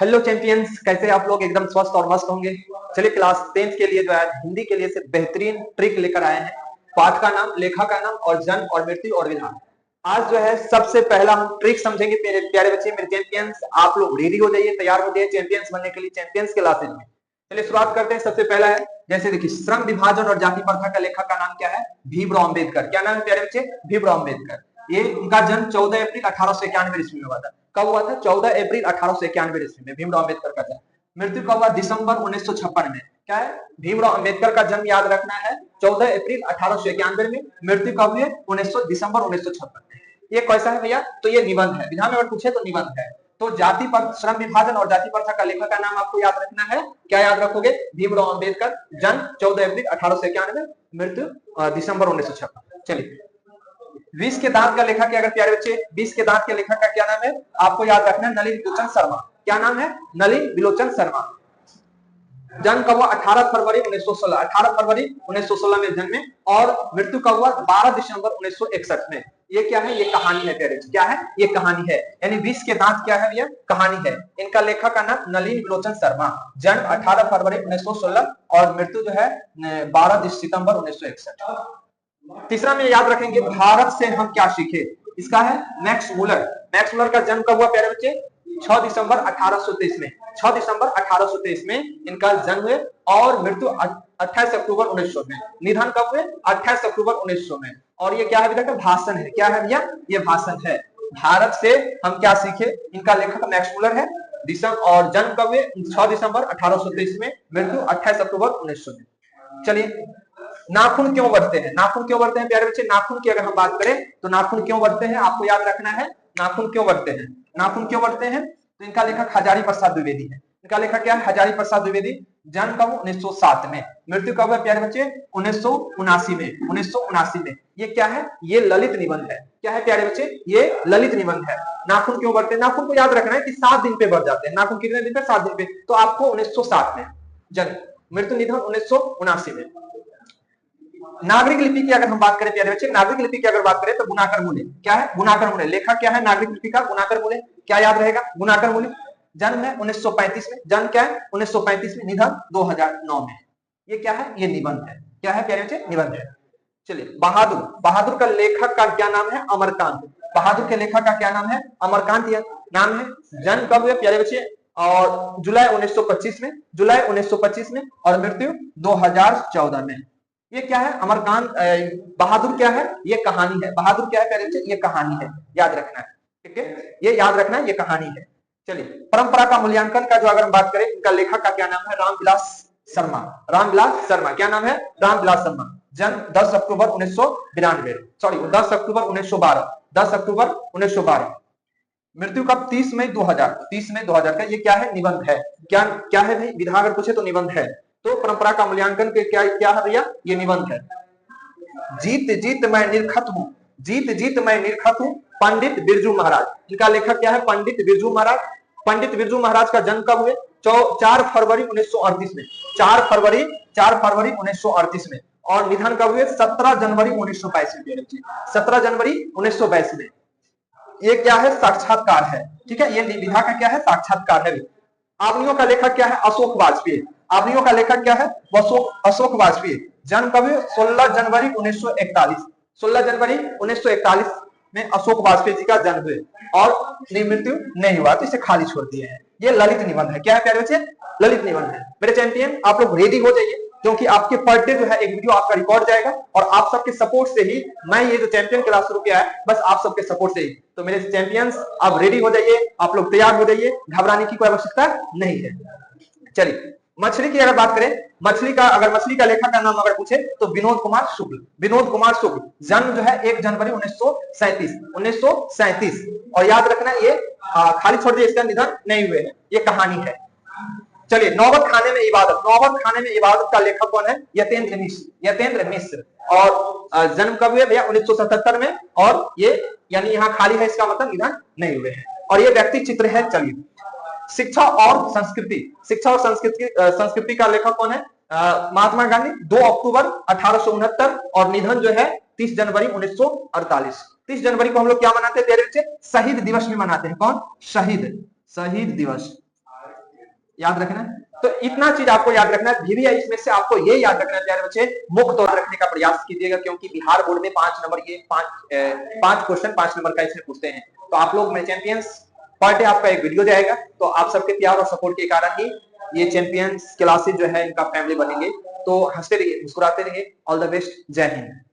Hello champions, कैसे आप लोग? एकदम स्वस्थ और मस्त होंगे। चलिए क्लास 10th के लिए जो है हिंदी के लिए से बेहतरीन ट्रिक लेकर आए हैं। पाठ का नाम, लेखा का नाम और जन्म और मृत्यु और विधान। आज जो है सबसे पहला हम ट्रिक समझेंगे। मेरे प्यारे बच्चे, मेरे चैंपियंस, आप लोग रेडी हो जाइए, तैयार हो जाइए चैंपियंस बनने के लिए, चैंपियंस क्लासेज में। चलिए शुरुआत करते हैं। सबसे पहला है, जैसे देखिए, श्रम विभाजन और जाति प्रथा का लेखक का नाम क्या है? भीमराव अम्बेडकर। क्या नाम है प्यारे बच्चे? भीमराव अम्बेडकर। ये उनका जन्म 14 अप्रैल 1891 ईस्वी में हुआ था। कब हुआ था? 14 अप्रैल 1891 ईस्वी में भीमराव अम्बेडकर का जन्म। मृत्यु कब हुआ? दिसंबर 1956 में। क्या है? भीमराव अम्बेडकर का जन्म याद रखना है 14 अप्रैल 1891 में। मृत्यु कब हुई? दिसंबर 1956 में। ये कैसा है भैया? तो ये निबंध है। विधान में अगर पूछे तो निबंध है। तो जाति पर श्रम विभाजन और जाति प्रथा का लेखक का नाम आपको याद रखना है। क्या याद रखोगे? भीमराव अम्बेडकर, जन्म 14 अप्रैल 1891, मृत्यु दिसंबर 1956। चलिए, विष के दांत का लेखक, अगर प्यारे बच्चे, विष के दांत के लेखक का क्या नाम है? आपको याद रखना है नलिन विलोचन शर्मा। क्या नाम है? नलिन विलोचन शर्मा। जन्म कब हुआ? 18 फरवरी 1916। 18 फरवरी 1916 में जन्मे। और मृत्यु कब हुआ? 12 दिसंबर 1961 में। ये क्या है? ये कहानी है प्यारे। क्या है? ये कहानी है। यानी विष के दांत क्या है? ये कहानी है। इनका लेखक का नाम नलिन विलोचन शर्मा। जन्म 18 फरवरी 1916 और मृत्यु जो है 12 सितंबर 1961। तीसरा में याद रखेंगे, भारत से हम क्या सीखे। इसका है मैक्स मुलर। मैक्स मुलर का जन्म कब हुआ प्यारे बच्चे? 6 दिसंबर 1823 में। 6 दिसंबर 1823 में इनका जन्म हुए और मृत्यु 28 अक्टूबर 1900 में। निधन कब हुए? 28 अक्टूबर 1900 में। और ये क्या है भैया? भाषण है। क्या है भैया? ये भाषण है। भारत से हम क्या सीखे, इनका लेखक मैक्स मुलर है। और जन्म कब हुए? 6 दिसंबर 1823 में। मृत्यु 28 अक्टूबर 1900 में। चलिए, नाखून क्यों बढ़ते हैं? नाखून क्यों बढ़ते हैं प्यारे बच्चे? नाखून की अगर हम बात करें तो नाखून क्यों बढ़ते हैं आपको याद रखना है। नाखून क्यों बढ़ते हैं? नाखून क्यों बढ़ते हैं? तो इनका लेखक हजारी प्रसाद द्विवेदी है। इनका लेखक क्या है? हजारी प्रसाद द्विवेदी। जन्म कब? 1907 में। मृत्यु कब है प्यारे बच्चे? 1979 में। 1979 में। ये क्या है? ये ललित निबंध है। क्या है प्यारे बच्चे? ये ललित निबंध है। नाखून क्यों बढ़ते हैं? नाखून को याद रखना है कि 7 दिन पे बढ़ जाते हैं। नाखून कितने दिन पे? 7 दिन पे। तो आपको 1907 में जन्म, मृत्यु निधन 1979 में। नागरिक लिपि की अगर हम बात करें प्यारे बच्चे, नागरिक लिपि की अगर बात करें तो गुणाकर मूल्य। क्या है? गुणाकर मूल्य। लेखक क्या है नागरिक लिपि का? गुणाकर मूल्य। क्या याद रहेगा? गुणाकर मूल्य। जन्म है 1935 में। जन्म क्या है? 1935 में। निधन 2009 में। ये क्या है? ये निबंध है। क्या है प्यारे बच्चे? निबंध है। चलिए, बहादुर। बहादुर का लेखक का क्या नाम है? अमरकांत। बहादुर के लेखक का क्या नाम है? अमरकांत यह नाम है। जन्म कब हुए प्यारे बच्चे? और जुलाई 1925 में। जुलाई 1925 में। और मृत्यु 2014 में। ये क्या है? अमरकांत बहादुर क्या है? ये कहानी है। बहादुर क्या है प्यारे बच्चे? ये कहानी है। याद रखना है। ठीक है, ये याद रखना है, ये कहानी है। चलिए, परंपरा का मूल्यांकन का जो अगर हम बात करें, इनका लेखक का क्या नाम है? रामविलास शर्मा। रामविलास शर्मा। क्या नाम है? रामविलास शर्मा। जन्म 10 अक्टूबर 1992, सॉरी 10 अक्टूबर 1912। 10 अक्टूबर 1912। मृत्यु कब? 30 मई 2000। 30 मई 2000 का ये क्या है? निबंध है। क्या क्या है भाई? विधा अगर पूछे तो निबंध है। तो परंपरा का मूल्यांकन के क्या क्या है भैया? ये निबंध है। जीत जीत मैं निरखत हूं। जीत जीत मैं निरखत हूं, पंडित बिरजू महाराज। इनका लेखक क्या है? पंडित बिरजू महाराज। पंडित बिरजू महाराज का जन्म कब हुए? 4 फरवरी 1938 में। 4 फरवरी 1938 में। और निधन कब हुए? 17 जनवरी 1922 में। 17 जनवरी 1922 में। ये क्या है? साक्षात्कार है। ठीक है, ये विधा का क्या है? साक्षात्कार है। आवनियों का लेखक क्या है? अशोक वाजपेयी। आवनियों का लेखक क्या है? अशोक वाजपेयी। जन्म कब हुए? 16 जनवरी 1941। 16 जनवरी 1941 में अशोक वाजपेयी जी का जन्म हुए और मृत्यु नहीं हुआ, तो इसे खाली छोड़ दिए हैं। ये ललित निबंध है। क्या है प्यारे बच्चे? ललित निबंध है। मेरे चैंपियन, आप लोग रेडी हो जाइए, क्योंकि आपके पर डे जो है एक वीडियो आपका रिकॉर्ड जाएगा। और आप सबके सपोर्ट से ही मैं ये जो चैंपियन क्लास शुरू किया है, बस आप सबके सपोर्ट से ही। तो मेरे चैंपियंस, आप रेडी हो जाइए, आप लोग तैयार हो जाइए, घबराने की कोई आवश्यकता नहीं है। चलिए, मछली की अगर बात करें, मछली का लेखक का नाम अगर पूछे तो विनोद कुमार शुक्ल। विनोद कुमार शुक्ल। जन्म जो है 1 जनवरी 1937। और याद रखना, ये खाली छोड़ दिए, इसका निधन नहीं हुए हैं। ये कहानी है। चलिए, नौबत खाने में इबादत। नौबत खाने में इबादत का लेखक कौन है? यतेंद्र मिश्र। यतेंद्र मिश्र। और जन्म कब हुए भैया? 1977 में। और ये यानी यहाँ खाली है, इसका मतलब निधन नहीं हुए हैं। और ये व्यक्ति चित्र है। चलिए, शिक्षा और संस्कृति। शिक्षा और संस्कृति का लेखक कौन है? महात्मा गांधी। 2 अक्टूबर 1869 और निधन जो है 30 जनवरी 1948। 30 जनवरी को हम लोग क्या मनाते हैं प्यारे बच्चे? शहीद दिवस में मनाते हैं। कौन? शहीद दिवस। याद रखना है। तो इतना चीज आपको याद रखना है। भी इसमें से आपको ये याद रखना है प्यारे बच्चे, मुख्य तौर रखने का प्रयास कीजिएगा, क्योंकि बिहार बोर्ड में 5 नंबर ये 5 क्वेश्चन 5 नंबर का इसमें पूछते हैं। तो आप लोग में चैंपियंस पर डे आपका एक वीडियो जाएगा, तो आप सबके प्यार और सपोर्ट के कारण ही ये चैंपियंस क्लासेज जो है इनका फैमिली बनेंगे। तो हंसते रहिए, मुस्कुराते रहिए। All the best. जय हिंद।